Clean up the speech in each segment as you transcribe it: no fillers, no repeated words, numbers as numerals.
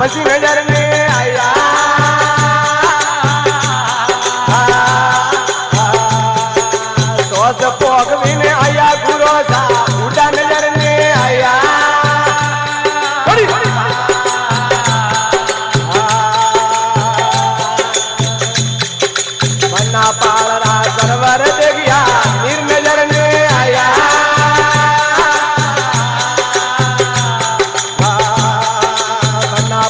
પછી નજર ને આયા સોસ પોગવીને આયા ગુરો સા ઉડા નજર ને આયા મના પાળરા સરવર દેગ્યા નીર નજર ને આયા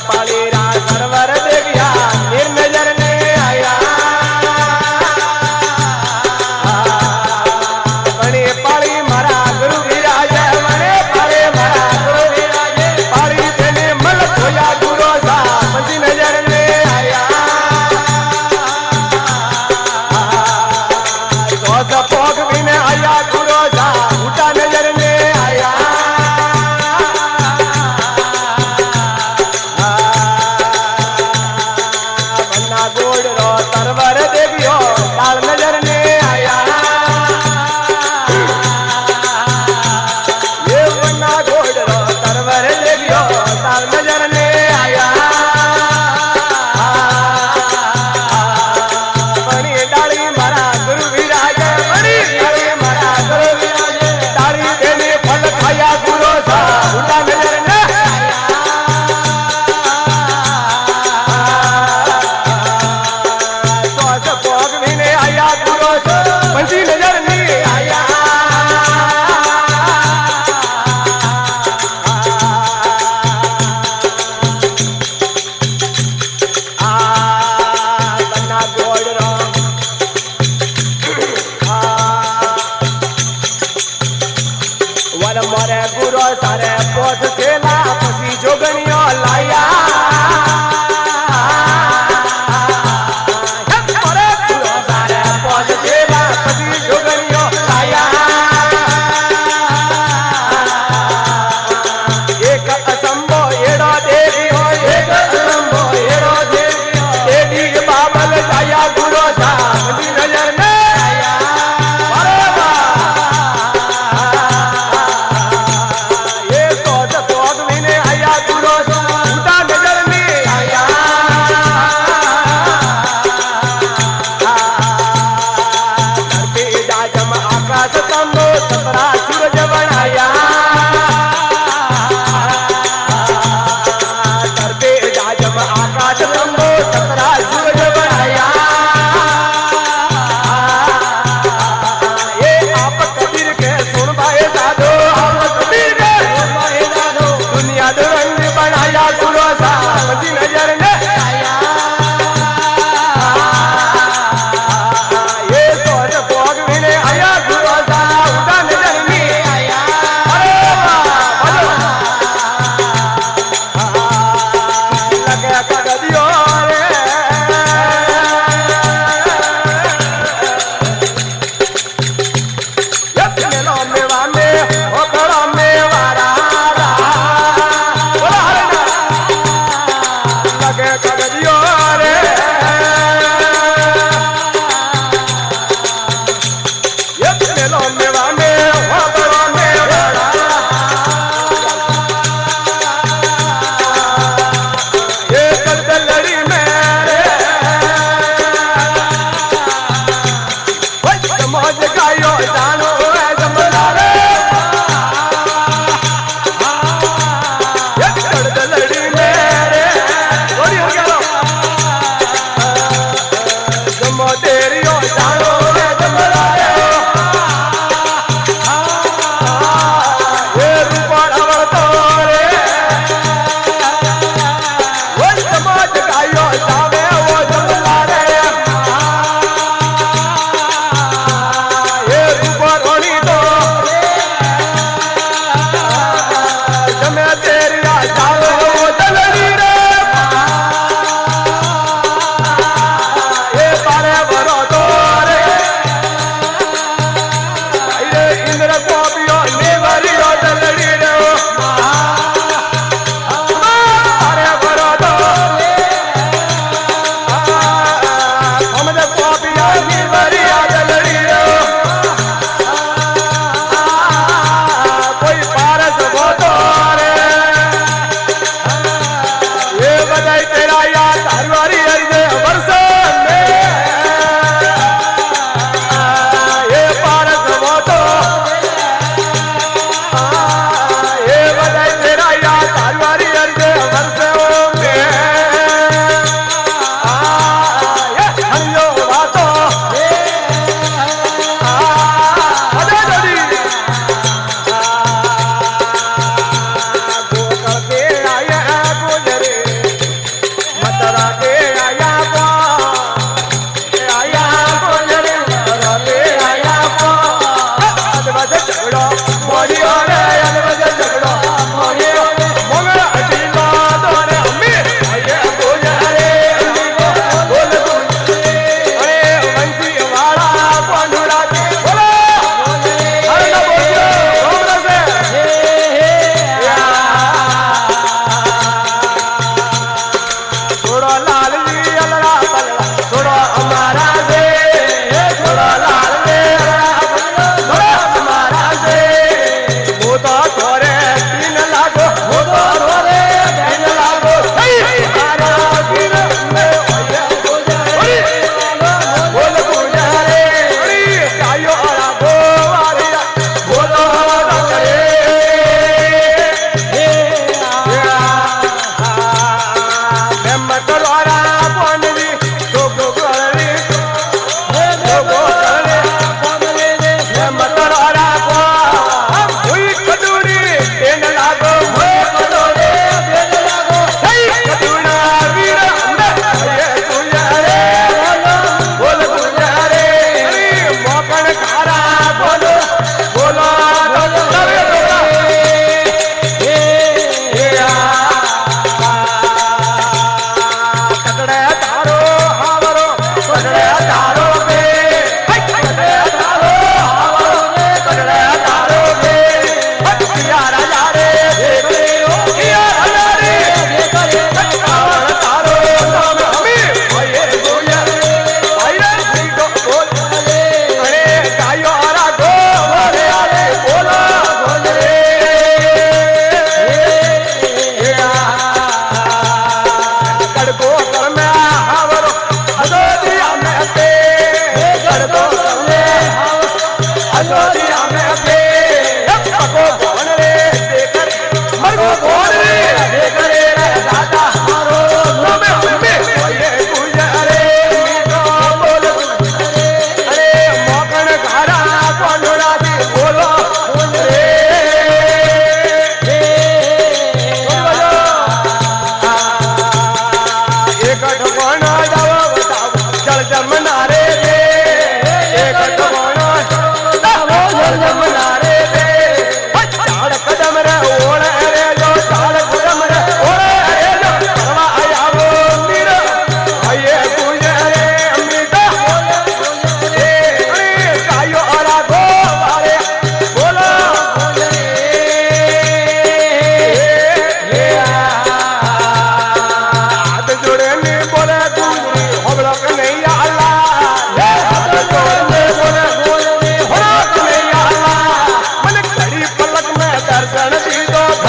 પાળીરા સરવર દેગ્યા નીર નજર ને આયા વણે પાળી મારા ગુરુ વિરાજ વણે પાળે મારા ગુરુ વિરાજ પાળી તેને મલ ધોયા ગુરો સા પછી નજર ને આયા સોસ પોગવીને આયા ગુરો સા ઉટા નજર ને આયા गोड़ रो तरवर देवियो ताल नजर ने आया ये वना गोड़ रो तरवर देवियो ताल नजर ने आया बड़ी डाली मारा गुरु विराज बड़ी डाली मारा गुरु विराज डाली देने फल खाया गुरु सा उठा नजर ने પછી નજર ની આયા બના ગોળ રો વર મોરે ગુરો સારે પોત થેલા પછી જોગણીઓ લાયા आकाश लंबो सतरा सूरज बनाया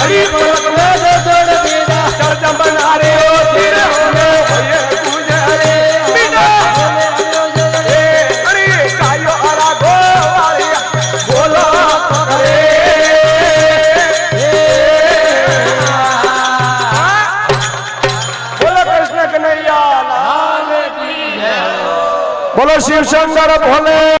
हरी पलक में दो जोड़ बीड़ा चल बनारे ओ तीर होने ये गुजरे बीड़ा अरे कायो आरा गो वालिया बोलो करे बोलो कृष्ण कन्हैया लाल की जय बोलो शिव शंकर भोले।